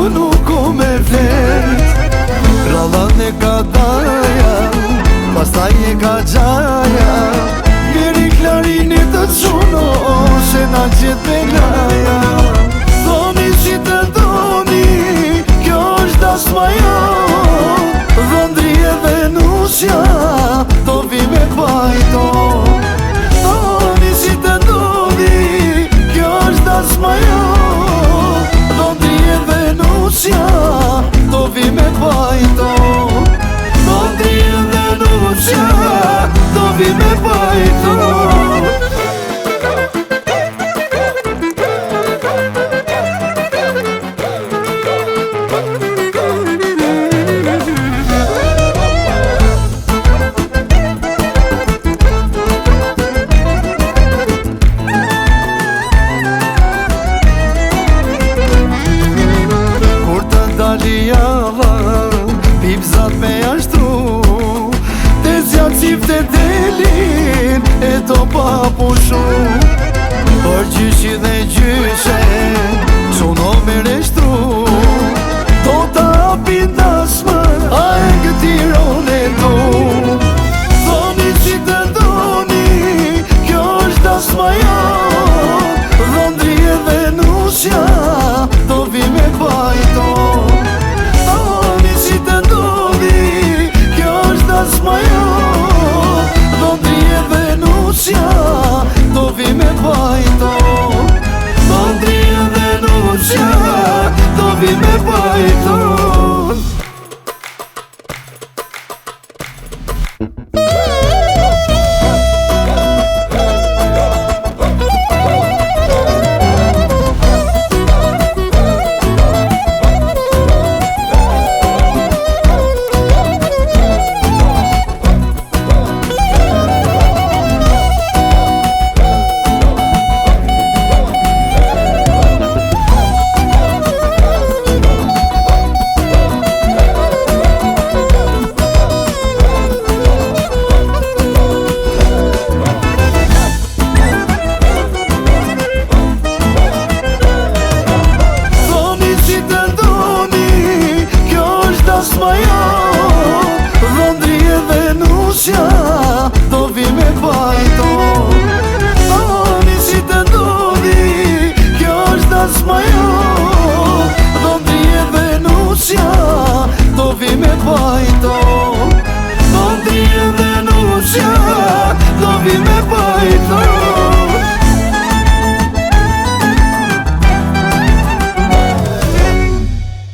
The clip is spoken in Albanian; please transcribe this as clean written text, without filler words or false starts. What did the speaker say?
nuk o me flet. Rallan e ka daja, pastaj e ka gjaja. Njeri klarinit të quno, se na gjithë me laja. Thoni si të doni, kjo është dasmaja. Dhëndri e Venusja, to vi me pajto. Thoni si të doni, kjo është dasmaja. Dhëndri e Venusja, to vi me pajto. Dhëndri e Venusja, to vi me pajto. Pipzat me jashtru, te zjatë cifte delin, e to pa pushu. Por gjyshi dhe gjyshe, quno me reshtu.